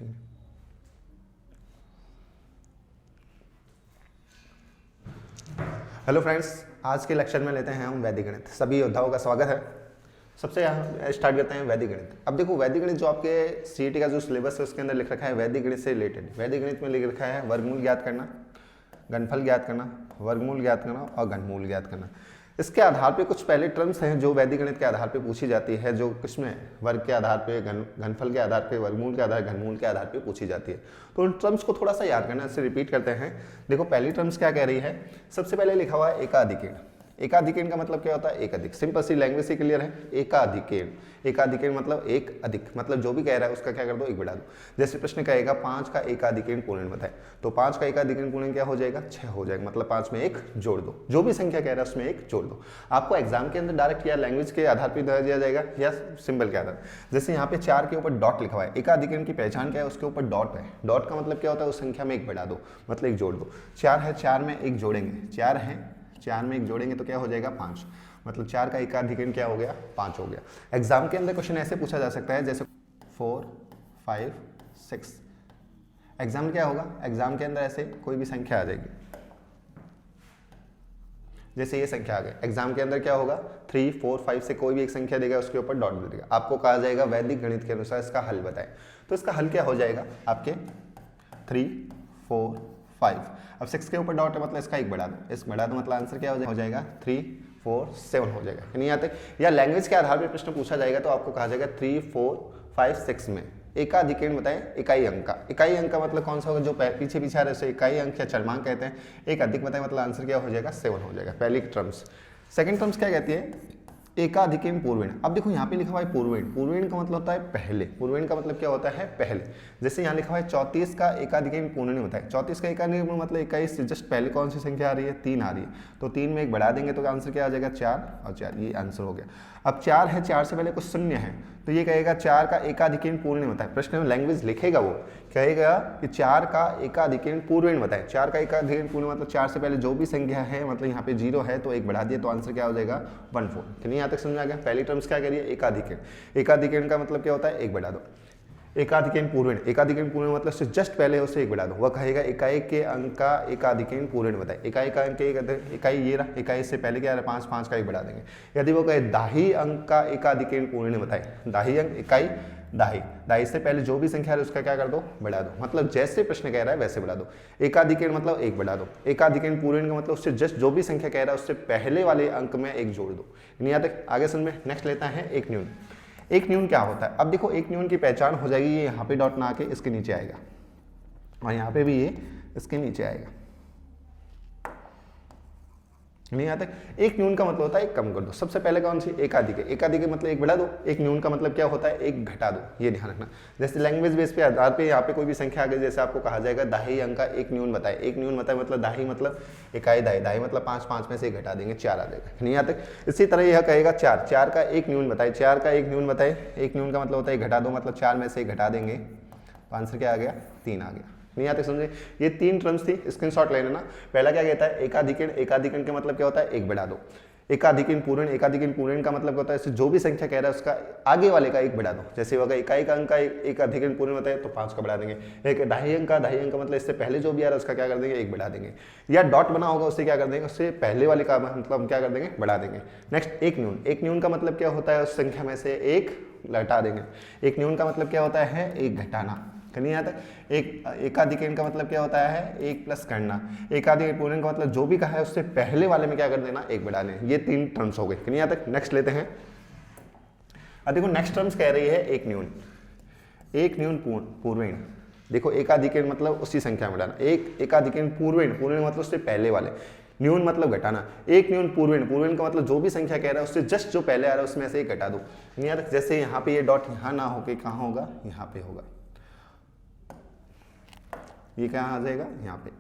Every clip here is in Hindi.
देखेंगे। हेलो फ्रेंड्स, आज के लेक्चर में लेते हैं हम वैदिक गणित। सभी योद्धाओं का स्वागत है। सबसे यहाँ स्टार्ट करते हैं वैदिक गणित। अब देखो, वैदिक गणित जो आपके सीईटी का जो सिलेबस है उसके अंदर लिख रखा है वैदिक गणित से रिलेटेड। वैदिक गणित में लिख रखा है वर्गमूल ज्ञात करना, घनफल ज्ञात करना, वर्गमूल ज्ञात करना और घनमूल ज्ञात करना। इसके आधार पे कुछ पहले टर्म्स हैं जो वैदिक गणित के आधार पे पूछी जाती है, जो किसमें वर्ग के आधार पे, घनफल के आधार पे, वर्गमूल के आधार, घनमूल के आधार पे पूछी जाती है। तो उन टर्म्स को थोड़ा सा याद करना, इससे रिपीट करते हैं। देखो, पहली टर्म्स क्या कह रही है। सबसे पहले लिखा हुआ है एकाधिकरण। एकाधिकरण का मतलब क्या होता है? एक अधिक। सिंपल सी लैंग्वेज से क्लियर है। एकाधिकरण, एकाधिकरण मतलब एक अधिक, मतलब जो भी कह रहा है उसका क्या कर दो, एक बढ़ा दो। जैसे प्रश्न कहेगा 5 का एकाधिकरण पूर्ण बताए, तो 5 का एकाधिकरण पूर्ण क्या हो जाएगा? 6 हो जाएगा, मतलब 5 में 1 जोड़ दो। जो भी संख्या कह रहा है उसमें 1 जोड़ दो। आपको एग्जाम के अंदर डायरेक्ट या लैंग्वेज के आधार पर दिया जाएगा या सिंबल के आधार। जैसे यहाँ पे 4 के ऊपर डॉट लिखा हुआ है। एकाधिकरण की पहचान क्या है? उसके ऊपर डॉट है। डॉट का मतलब क्या होता है? उस संख्या में 1 बढ़ा दो, मतलब 1 जोड़ दो। 4 है, 4 में 1 जोड़ेंगे, 4 है, 4 में 1 जोड़ेंगे तो क्या हो जाएगा? 5। मतलब 4 का एकाधिकरण क्या हो गया? 5 हो गया। एग्जाम के अंदर क्वेश्चन ऐसे पूछा जा सकता है जैसे 4, 5, 6। एग्जाम क्या होगा? एग्जाम के अंदर ऐसे कोई भी संख्या आ जाएगी, जैसे ये संख्या आ गई। एग्जाम के अंदर क्या होगा? 3, 4, 5 से कोई भी एक संख्या देगा, उसके ऊपर डॉट दे देगा। आपको कहा जाएगा वैदिक गणित के अनुसार इसका हल बताएं। तो इसका हल क्या हो जाएगा आपके? 3, 4, 5। अब 6 के ऊपर डॉट है, मतलब इसका 1 बढ़ा दो, इस बढ़ा दो, मतलब आंसर क्या हो जाएगा? 3, 4, 7 हो जाएगा। नहीं आते? या लैंग्वेज के आधार पर प्रश्न पूछा जाएगा तो आपको कहा जाएगा 3, 4, 5, 6 में एकाधिकरण बताएं इकाई अंक का। इकाई अंक का मतलब कौन सा होगा? जो पीछे पीछे आ रहे हैं इकाई अंक या चरमांक कहते हैं। एक अधिक बताएं, मतलब आंसर क्या हो जाएगा? 7 हो जाएगा। पहली टर्म्स। सेकंड टर्म्स क्या कहती है? एकाधिकरण पूर्वेण। अब देखो यहाँ पे लिखा हुआ है पूर्वेण। पूर्वेण का मतलब होता है पहले। पूर्वेण का मतलब क्या होता है? पहले। जैसे यहाँ लिखा हुआ है 34 का एकाधिकरण पूर्ण होता है। 34 का एकाधिकरण मतलब 21 से जस्ट पहले कौन सी संख्या आ रही है? 3 आ रही है। तो 3 में 1 बढ़ा देंगे तो आंसर क्या आ जाएगा? 4 और 4, ये आंसर हो गया। अब 4 है, 4 से पहले कुछ शून्य है, तो ये कहेगा 4 का एकाधिकरण पूर्ण होता है। प्रश्न में लैंग्वेज लिखेगा, वो कहेगा कि 4 का एकाधिकरण पूर्वेण बताएं। 4 का एकाधिकरण पूर्ण मतलब 4 से पहले जो भी संख्या है, मतलब यहाँ पे 0 है तो 1 बढ़ा दिया, तो आंसर क्या हो जाएगा? 14। नहीं, यहाँ तक समझ आ गया? पहली टर्म्स क्या करिए? एकाधिकरण। एकाधिकरण का मतलब क्या होता है? 1 बढ़ा दो। एकाधिकरण पूर्वेण, एकाधिकरण पूर्वेण मतलब से जस्ट पहले उसे 1 बढ़ा दो। वह कहेगा इकाई के अंक का एकाधिकरण पूर्वेण बताए। इकाई का अंक, इकाई ये रहा, इकाई से पहले क्या रहा? 5, 5 का 1 बढ़ा देंगे। यदि वो कहे दाही अंक का एकाधिकरण पूर्वेण बताए, दाही अंक, इकाई, दाही, दाही से पहले जो भी संख्या है उसका क्या कर दो? बढ़ा दो। मतलब जैसे प्रश्न कह रहा है वैसे बढ़ा दो। एकाधिकरण मतलब 1 बढ़ा दो। एकाधिकरण पूर्वेण का मतलब उससे जस्ट जो भी संख्या कह रहा है उससे पहले वाले अंक में 1 जोड़ दो। नहीं आता? आगे समझ में। नेक्स्ट लेता है एक न्यून। एक न्यून क्या होता है? अब देखो, एक न्यून की पहचान हो जाएगी, ये यहाँ पे डॉट ना आके इसके नीचे आएगा और यहाँ पे भी ये इसके नीचे आएगा। नहीं आता? एक न्यून का मतलब होता है एक कम कर दो। सबसे पहले कौन सी? एकाधिकरण। एकाधिकरण मतलब 1 बढ़ा दो। एक न्यून का मतलब क्या होता है? 1 घटा दो। ये ध्यान रखना। जैसे लैंग्वेज बेस पे आधार पे यहाँ पे कोई भी संख्या आ गई, जैसे आपको कहा जाएगा दाही अंक का एक न्यून बताए। एक न्यून बताए मतलब दाही मतलब इकाई, दाही, दाही मतलब 5, 5 में से 1 घटा देंगे, 4 आ जाएगा। नहीं आता? इसी तरह यह कहेगा 4, 4 का एक न्यून बताए। 4 का एक न्यून बताए, एक न्यून का मतलब होता है 1 घटा दो, मतलब 4 में से 1 घटा देंगे, तो आंसर क्या आ गया? 3 आ गया। नहीं आते? समझे? ये 3 टर्म्स थी, स्क्रीनशॉट ले लेना। पहला क्या कहता है? एकाधिकरण। एकाधिकरण का मतलब क्या होता है? 1 बढ़ा दो। एकाधिकरण पूर्ण। एकाधिकरण पूर्ण का मतलब होता है जो भी संख्या कह रहा है उसका आगे वाले का 1 बढ़ा दो। जैसे होगा इकाई का अंक का एकाधिकरण पूर्ण होता है तो 5 का बढ़ा देंगे। एक दाही अंक का, दाही अंक का मतलब इससे पहले जो भी आ रहा है उसका क्या कर देंगे? 1 बढ़ा देंगे। या डॉट बना होगा उससे क्या कर देंगे? उससे पहले वाले का मतलब हम क्या कर देंगे? बढ़ा देंगे। नेक्स्ट एक न्यून। एक न्यून का मतलब क्या होता है? उस संख्या में से 1 घटा देंगे। एक न्यून का मतलब क्या होता है? 1 घटाना। नहीं आता? एक एकाधिकरण का मतलब क्या होता है? 1 प्लस करना। एकाधिकरण पूर्ण का मतलब जो भी कहा है उससे पहले वाले में क्या कर देना? 1 बढ़ा लें। ये 3 टर्म्स हो गए। नहीं आता? नेक्स्ट लेते हैं। अब देखो, नेक्स्ट टर्म्स कह रही है एक न्यून। एक न्यून पूर्वेण। देखो, एकाधिकरण मतलब उसी संख्या में डालना। एक एकाधिकरण पूर्वेण, पूर्वेण मतलब उससे पहले वाले। न्यून मतलब घटाना। एक न्यून पूर्वेण, पूर्वेण का मतलब जो भी संख्या कह रहा है उससे जस्ट जो पहले आ रहा है उसमें से 1 घटा दो। नहीं आता? जैसे यहाँ पे ये डॉट यहाँ ना होके कहाँ होगा? यहाँ पे होगा। ये कहाँ आ जाएगा? यहाँ पे।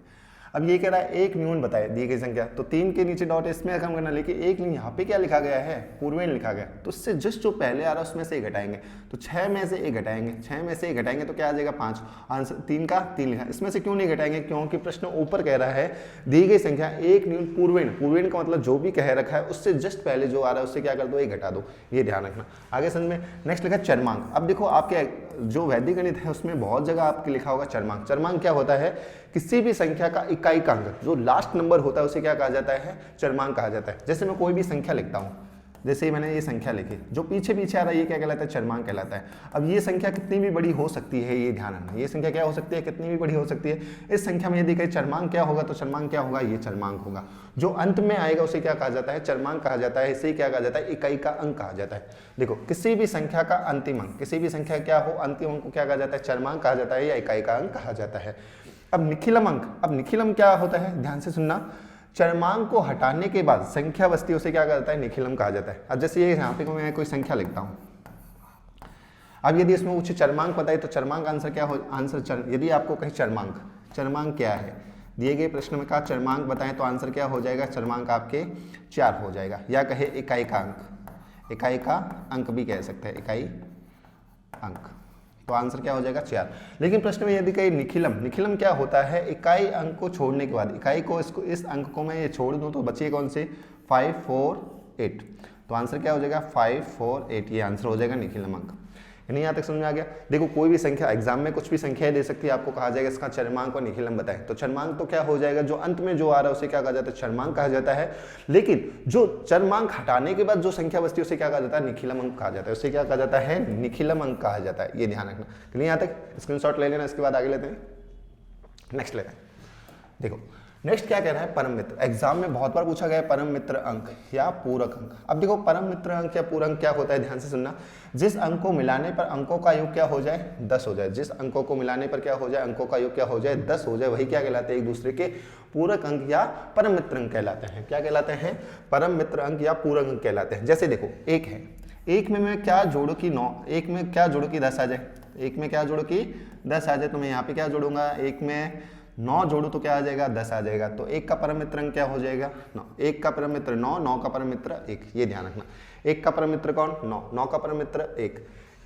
अब ये कह रहा है एक न्यून बताए दी गई संख्या, तो 3 के नीचे डॉट इसमें कम करना, लेकिन एक नहीं, यहाँ पे क्या लिखा गया है? पूर्वेण लिखा गया, तो उससे जस्ट जो पहले आ रहा है उसमें से 1 घटाएंगे, तो 6 में से 1 घटाएंगे, 6 में से 1 घटाएंगे तो क्या आ जाएगा? 5। आंसर 3 का 3 लिखा। इसमें से क्यों नहीं घटाएंगे? क्योंकि प्रश्न ऊपर कह रहा है दी गई संख्या एक न्यून पूर्वेण, पूर्वेण का मतलब जो भी कह रखा है उससे जस्ट पहले जो आ रहा है उससे क्या कर दो? 1 घटा दो। ये ध्यान रखना। आगे समझ में। नेक्स्ट लिखा चरमांक। अब देखो आपके जो वैदिक गणित है उसमें बहुत जगह आपके लिखा होगा चरमांक। चरमांक क्या होता है, किसी भी संख्या का इकाई का अंक जो लास्ट नंबर होता है उसे क्या कहा जाता है, चरमांक कहा जाता है। जैसे मैं कोई भी संख्या लिखता हूँ, जैसे मैंने ये संख्या लिखी, जो पीछे पीछे आ रहा है ये क्या कहलाता है, चरमांक कहलाता है। अब ये संख्या कितनी भी बड़ी हो सकती है, ये ध्यान रखना, ये संख्या क्या हो सकती है, कितनी भी बड़ी हो सकती है। इस संख्या में यदि कहीं चरमांक क्या होगा तो चरमांक क्या होगा, ये चरमांक होगा। जो अंत में आएगा उसे क्या कहा जाता है, चरमांक कहा जाता है। इसे क्या कहा जाता है, इकाई का अंक कहा जाता है। देखो किसी भी संख्या का अंतिम अंक, किसी भी संख्या क्या हो अंतिम अंक को क्या कहा जाता है, चरमांक कहा जाता है या इकाई का अंक कहा जाता है। अब निखिलम अंक, अब निखिलम क्या होता है, ध्यान से सुनना, चरमांक को हटाने के बाद संख्या बचती है उसे क्या कहा जाता है, निखिलम कहा जाता है। अब जैसे ये यहाँ पे मैं कोई संख्या लिखता हूँ, अब यदि इसमें मुझे चरमांक पता है तो चरमांक आंसर क्या हो, यदि आपको कहीं चरमांक क्या है, दिए गए प्रश्न में कहा चरमांक बताएं तो आंसर क्या हो जाएगा, चरमांक आपके 4 हो जाएगा। या कहे इकाई का अंक, इकाई का अंक भी कह सकते हैं, इकाई अंक, तो आंसर क्या हो जाएगा 4। लेकिन प्रश्न में यदि कहीं निखिलम क्या होता है, इकाई अंक को छोड़ने के बाद, इकाई को इस अंक को मैं ये छोड़ दूं तो बचिए कौन से, 5 4 8, तो आंसर क्या हो जाएगा 5 4 8, ये आंसर हो जाएगा निखिलम अंक। नहीं यहाँ तक समझ में आ गया। देखो कोई भी संख्या एग्जाम में कुछ भी संख्या दे सकती है, आपको कहा जाएगा इसका चरमांक और निखिलम बताएं, तो चरमांक तो क्या हो जाएगा, जो अंत में जो आ रहा है उसे क्या कहा जाता है, चरमांक कहा जाता है। लेकिन जो चरमांक हटाने के बाद जो संख्या बचती है उसे क्या कहा जाता है, निखिलम अंक कहा जाता है। उसे क्या कहा जाता है, निखिलम अंक कहा जाता है। ये ध्यान रखना। नहीं यहाँ तक स्क्रीनशॉट ले लेना, इसके बाद आगे लेते हैं, नेक्स्ट लेते हैं। देखो नेक्स्ट क्या कह रहा है, परम मित्र। एग्जाम में बहुत बार पूछा गया है परम मित्र अंक या पूरक अंक। अब देखो परम मित्र अंक या पूरक अंक क्या होता है, ध्यान से सुनना, जिस अंक को मिलाने पर अंकों का योग क्या हो जाए, 10 हो जाए। जिस अंकों को मिलाने पर क्या हो जाए, अंकों का योग क्या हो जाए, 10 हो जाए, वही क्या कहलाते हैं, एक दूसरे के पूरक अंक या परम मित्र अंक कहलाते हैं। क्या कहलाते हैं, परम मित्र अंक या पूरक अंक कहलाते हैं। जैसे देखो एक है, एक में मैं क्या जोड़ू कि 9, एक में क्या जोड़ू कि 10 आ जाए, एक में क्या जोड़ू कि 10 आ जाए, तो मैं यहाँ पे क्या जोड़ूंगा, एक में 9 जोड़ू तो क्या आ जाएगा, 10 आ जाएगा। तो एक का परम मित्र अंक क्या हो जाएगा, 9। एक का परम मित्र 9, 9 का परम मित्र 1, ये ध्यान रखना। एक का परम मित्र कौन, 9, 9 का परम मित्र 1।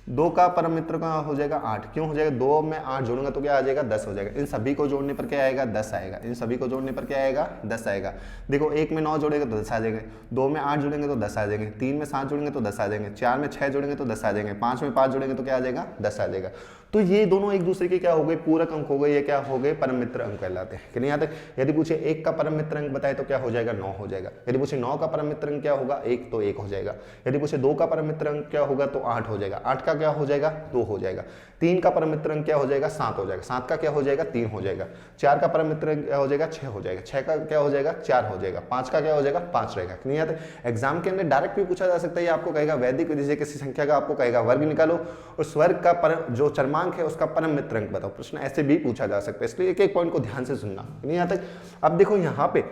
2 का परम मित्र का हो जाएगा 8, क्यों हो जाएगा, 2 में 8 जोड़ूंगा तो क्या आ जाएगा, 10 हो जाएगा। इन सभी को जोड़ने पर क्या आएगा, 10 आएगा। इन सभी को जोड़ने पर क्या आएगा, 10 आएगा। देखो 1 में 9 जोड़ेंगे तो 10 आ जाएंगे, 2 में 8 जोड़ेंगे तो 10 आ जाएंगे, 3 में 7 जोड़ेंगे तो 10 आ जाएंगे, 4 में 6 जोड़ेंगे तो 10 आ जाएंगे, 5 में 5 जोड़ेंगे तो क्या आ जाएगा, 10 आ जाएगा। तो ये दोनों एक दूसरे के क्या हो गए, पूरक अंक हो गए, ये क्या हो गए, परम मित्र अंक कहलाते हैं। कि नहीं यहाँ तक। यदि पूछे 1 का परम मित्र अंक बताए तो क्या हो जाएगा, 9 हो जाएगा। यदि पूछे 9 का परम मित्र अंक क्या होगा, 1, तो 1 हो जाएगा। यदि पूछे 2 का परम मित्र अंक क्या होगा, तो 8 हो जाएगा। 8 का क्या हो जाएगा, 2 हो जाएगा। 3 का परम मित्र अंक क्या हो जाएगा, 7 हो जाएगा। 7 का क्या हो जाएगा, 3 हो जाएगा। 4 का परम मित्र अंक क्या हो जाएगा, 6 हो जाएगा। 6 का क्या हो जाएगा, 4 हो जाएगा। 5 का क्या हो जाएगा, 5 रहेगा। नहीं यहाँ तक। एग्जाम के अंदर डायरेक्ट भी पूछा जा सकता है, आपको कहेगा वैदिक विधि से किसी संख्या का आपको कहेगा वर्ग निकालो, उस वर्ग का जो चरमांक है उसका परम मित्र अंक बताओ। प्रश्न ऐसे भी पूछा जा सकता है, इसलिए एक एक पॉइंट को ध्यान से सुनना। नहीं यहाँ तक। अब देखो यहाँ पे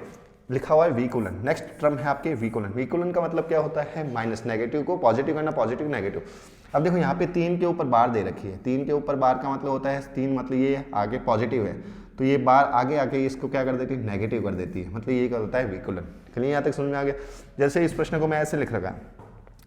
लिखा हुआ है विकुलन। नेक्स्ट टर्म है आपके विकुलन। विकुलन का मतलब क्या होता है, माइनस, नेगेटिव को पॉजिटिव करना, पॉजिटिव नेगेटिव। अब देखो यहाँ पे 3 के ऊपर बार दे रखी है। 3 के ऊपर बार का मतलब होता है 3, मतलब ये आगे पॉजिटिव है तो ये बार आगे आके इसको क्या कर देती है, नेगेटिव कर देती है। मतलब ये क्या होता है, विकुलन। चलिए यहाँ तक समझ में आ गया। जैसे इस प्रश्न को मैं ऐसे लिख रखा है,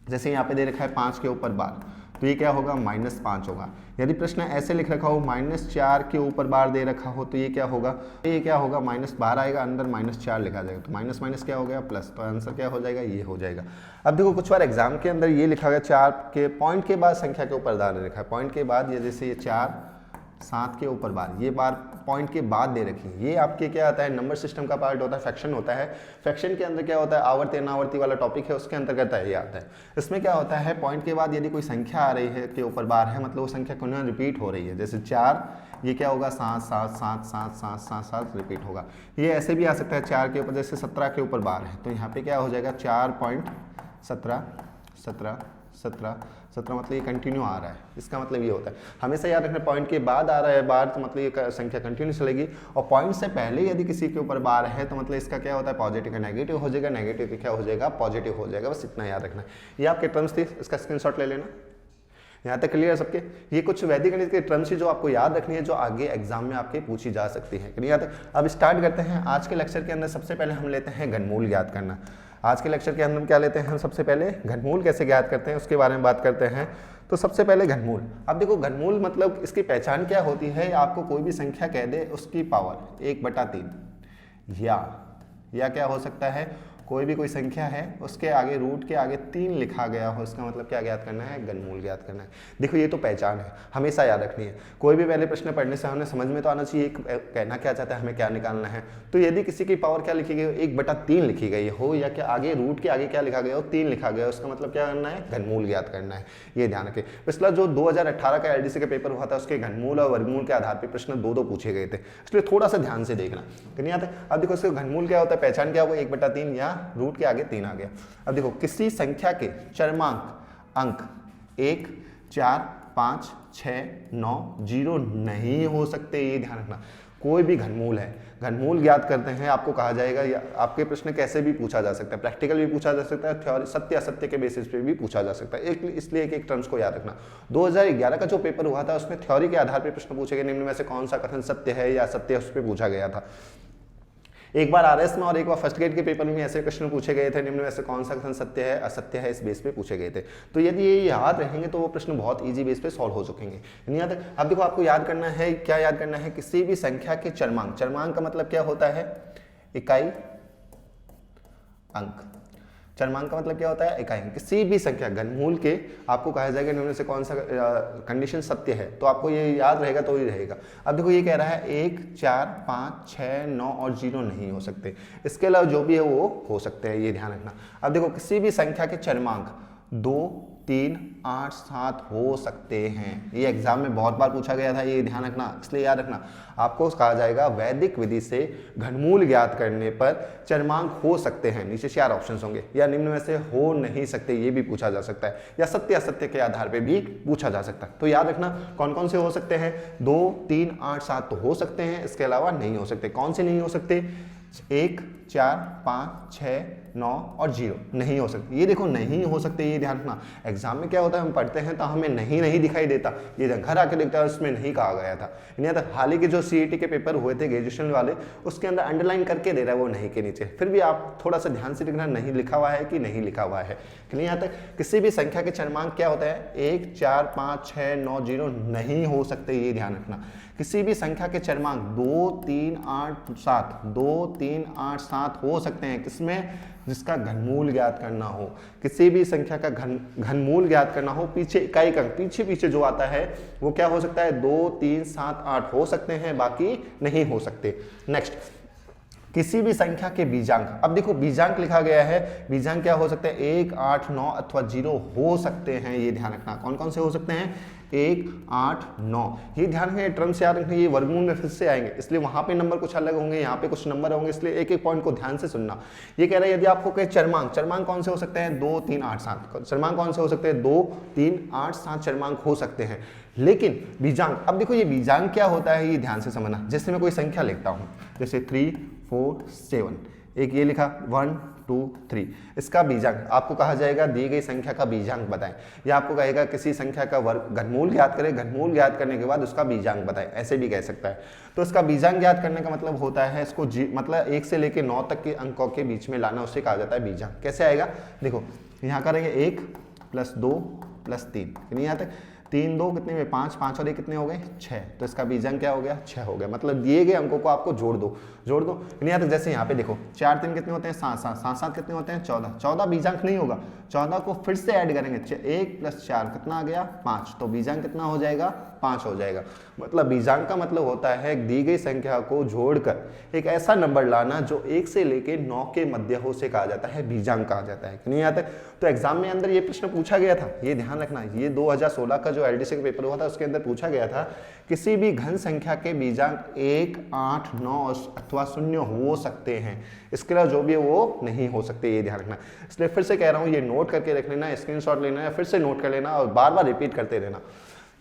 जैसे यहाँ पे दे रखा है 5 के ऊपर बार, तो ये क्या होगा, -5 होगा। यदि प्रश्न ऐसे लिख रखा हो -4 के ऊपर बार दे रखा हो तो ये क्या होगा, ये क्या होगा, -12 आएगा, अंदर -4 लिखा जाएगा, तो माइनस माइनस क्या हो गया, प्लस, तो आंसर क्या हो जाएगा, ये हो जाएगा। अब देखो कुछ बार एग्जाम के अंदर ये लिखा गया 4 के पॉइंट के बाद संख्या के ऊपर बार दे रखा है, पॉइंट के बाद, ये जैसे ये 4 7 के ऊपर बार, ये बार पॉइंट के बाद दे रखी है। ये आपके क्या आता है, नंबर सिस्टम का पार्ट होता है, फ्रैक्शन होता है। फ्रैक्शन के अंदर क्या होता है, आवर्ती अनावर्ती वाला टॉपिक है, उसके अंतर्गत ये आता है। इसमें क्या होता है, पॉइंट के बाद यदि कोई संख्या आ रही है के ऊपर बार है, मतलब वो संख्या कौन रिपीट हो रही है। जैसे 4, ये क्या होगा, 7 7 7 7 7 7 7 रिपीट होगा। ये ऐसे भी आ सकता है 4 के ऊपर, जैसे 17 के ऊपर बार है, तो यहाँ पे क्या हो जाएगा, 4.17 17 17 17, मतलब ये कंटिन्यू आ रहा है। इसका मतलब ये होता है, हमेशा याद रखना, पॉइंट के बाद आ रहा है बार तो मतलब ये संख्या कंटिन्यू चलेगी, और पॉइंट से पहले यदि किसी के ऊपर बार है तो मतलब इसका क्या होता है, पॉजिटिव का नेगेटिव हो जाएगा, नेगेटिव का क्या हो जाएगा, पॉजिटिव हो जाएगा। बस इतना याद रखना। ये आपके टर्म्स थी, इसका स्क्रीनशॉट ले लेना। यहाँ तक क्लियर है सबके। ये कुछ वैदिक गणित के टर्म्स जो आपको याद रखनी है, जो आगे एग्जाम में आपके पूछी जा सकती है। यहाँ तक। अब स्टार्ट करते हैं आज के लेक्चर के अंदर। सबसे पहले हम लेते हैं घनमूल ज्ञात करना। आज के लेक्चर के अंदर क्या लेते हैं हम, सबसे पहले घनमूल कैसे ज्ञात करते हैं उसके बारे में बात करते हैं। तो सबसे पहले घनमूल। अब देखो घनमूल मतलब इसकी पहचान क्या होती है, आपको कोई भी संख्या कह दे उसकी पावर 1/3, या क्या हो सकता है, कोई भी कोई संख्या है उसके आगे रूट के आगे 3 लिखा गया हो, इसका मतलब क्या ज्ञात करना है, घनमूल ज्ञात करना है। देखो ये तो पहचान है, हमेशा याद रखनी है। कोई भी पहले प्रश्न पढ़ने से हमें समझ में तो आना चाहिए कहना क्या चाहता है, हमें क्या निकालना है। तो यदि किसी की पावर क्या लिखी गई हो, 1/3 लिखी गई हो, या क्या आगे रूट के आगे क्या लिखा गया हो, 3 लिखा गया हो, उसका मतलब क्या करना है, घनमूल ज्ञात करना है। ये ध्यान रखें। पिछला जो 2018 का एलडीसी का पेपर हुआ था उसके घनमूल और वर्गमूल के आधार पर प्रश्न 2 पूछे गए थे, इसलिए थोड़ा सा ध्यान से देखना। नहीं आता। अब देखो इसका घनमूल क्या होता है, पहचान क्या होगा, 1/3 या रूट के आगे 3 आ गया। अब देखो किसी संख्या के चरमांक अंक 1, 4, 5, 6, 9, 0 नहीं हो सकते, ये ध्यान रखना। कोई भी घनमूल है, घनमूल ज्ञात करते हैं, आपको कहा जाएगा, या आपके प्रश्न कैसे भी पूछा जा सकता है, प्रैक्टिकल भी पूछा जा सकता है, थ्योरी सत्य असत्य के बेसिस पे भी पूछा जा सकता है। इसलिए एक टर्म्स को याद रखना। 2011 का जो पेपर हुआ था उसमें थ्योरी के आधार पर प्रश्न पूछे गए, निम्न में से कौन सा कथन सत्य है या असत्य है, उस पर पूछा गया था। एक बार आरएस में और एक बार फर्स्ट ग्रेड के पेपर में ऐसे प्रश्न पूछे गए थे, निम्न में से कौन सा कथन सत्य है असत्य है, इस बेस पे पूछे गए थे। तो यदि ये याद रहेंगे तो वो प्रश्न बहुत इजी बेस पे सॉल्व हो सकेंगे। नहीं याद? अब देखो आपको याद करना है, क्या याद करना है, किसी भी संख्या के चरमांक, चरमांक का मतलब क्या होता है, इकाई अंक। चरमांक का मतलब क्या होता है, इकाई अंक। किसी भी संख्या घनमूल के आपको कहा जाएगा निम्न से कौन सा कंडीशन सत्य है, तो आपको ये याद रहेगा तो ही रहेगा। अब देखो ये कह रहा है 1, 4, 5, 6, 9 और 0 नहीं हो सकते, इसके अलावा जो भी है वो हो सकते हैं, ये ध्यान रखना। अब देखो किसी भी संख्या के चरमांक 2, 3, 8, 7 हो सकते हैं, ये एग्जाम में बहुत बार पूछा गया था, ये ध्यान रखना, इसलिए याद रखना। आपको कहा जाएगा वैदिक विधि से घनमूल ज्ञात करने पर चरमांक हो सकते हैं, नीचे 4 ऑप्शंस होंगे, या निम्न में से हो नहीं सकते, ये भी पूछा जा सकता है, या सत्य असत्य के आधार पे भी पूछा जा सकता है। तो याद रखना कौन कौन से हो सकते हैं, 2, 3, 8, 7 तो हो सकते हैं, इसके अलावा नहीं हो सकते। कौन से नहीं हो सकते, 1, 4, 5, 6, 9 और 0 नहीं हो सकते। ये देखो नहीं हो सकते, ये ध्यान रखना। एग्जाम में क्या होता है, हम पढ़ते हैं तो हमें नहीं दिखाई देता, ये घर आके देखता है उसमें नहीं कहा गया था। नहीं आता। हाल ही के जो सीईटी के पेपर हुए थे ग्रेजुएशन वाले, उसके अंदर अंडरलाइन करके दे रहा है वो नहीं के नीचे, फिर भी आप थोड़ा सा ध्यान से देखना नहीं लिखा हुआ है कि नहीं लिखा हुआ है। नहीं आता। किसी भी संख्या के चरमांक क्या होता है, 1, 4, 5, 6, 9, 0 नहीं हो सकते, ये ध्यान रखना। किसी भी संख्या के चरमांक 2, 3, 8, 7 2, 3, 8, 7 हो सकते हैं, किसमें, जिसका घनमूल ज्ञात करना हो। किसी भी संख्या का घनमूल ज्ञात करना हो, पीछे इकाई का पीछे जो आता है वो क्या हो सकता है, 2, 3, 7, 8 हो सकते हैं, बाकी नहीं हो सकते। नेक्स्ट, किसी भी संख्या के बीजांक। अब देखो बीजांक लिखा गया है, बीजांक क्या हो सकते हैं, 1, 8, 9 अथवा 0 हो सकते हैं, ये ध्यान रखना। कौन कौन से हो सकते हैं, 1, 8, 9, ये ध्यान रखना, टर्म से याद रखना। ये वर्गमूल में फिर से आएंगे, इसलिए वहां पे नंबर कुछ अलग होंगे, यहाँ पे कुछ नंबर होंगे, इसलिए एक एक पॉइंट को ध्यान से सुनना। ये कह रहा है यदि आपको कहे चरमांक कौन से हो सकते हैं, 2, 3, 8, 7 चरमांक कौन से हो सकते हैं, 2, 3, 8, 7 चरमांक हो सकते हैं। लेकिन बीजांक, अब देखो ये बीजांक क्या होता है, ये ध्यान से समझना। जैसे मैं कोई संख्या लिखता हूँ, जैसे 3, 4, 7, एक ये लिखा 1, 2, 3, इसका बीजांक आपको कहा जाएगा दी गई संख्या का बीजांक बताएं, या आपको कहेगा किसी संख्या का वर्ग घनमूल ज्ञात करें, घनमूल ज्ञात करने के बाद उसका बीजांक बताएं, ऐसे भी कह सकता है। तो इसका बीजांक ज्ञात करने का मतलब होता है इसको मतलब 1 से लेकर 9 तक के अंकों के बीच में लाना, उसे कहा जाता है बीजांक। कैसे आएगा, देखो यहाँ करेंगे 1 + 2 + 3, नहीं आते, 3, 2 कितने में 5, 5 और 1 कितने हो गए 6, तो इसका बीजांक क्या हो गया 6 हो गया। मतलब दिए गए अंकों को आपको जोड़ दो नहीं आता। जैसे यहाँ पे देखो 4, 3 कितने होते हैं 7, 7, 7, 7 कितने होते हैं 14, 14 बीजांक नहीं होगा, 14 को फिर से ऐड करेंगे, 1 + 4 कितना आ गया 5, तो बीजांक कितना हो जाएगा 5 हो जाएगा। मतलब बीजांक का मतलब होता है दी गई संख्या को जोड़कर एक ऐसा नंबर लाना जो 1 से लेकर 9 के मध्य हो, से कहा जाता है बीजांक कहा जाता है। नहीं आता। तो एग्जाम में अंदर ये प्रश्न पूछा गया था, ये ध्यान रखना। ये 2016 का जो एलडीसी का पेपर हुआ था उसके अंदर पूछा गया था किसी भी घन संख्या के बीजांक 1, 8, 9 अथवा 0 हो सकते हैं, इसके अलावा जो भी है वो नहीं हो सकते, ये ध्यान रखना। इसलिए फिर से कह रहा हूँ, ये नोट करके रख लेना, स्क्रीनशॉट लेना है, फिर से नोट कर लेना और बार बार रिपीट करते रहना।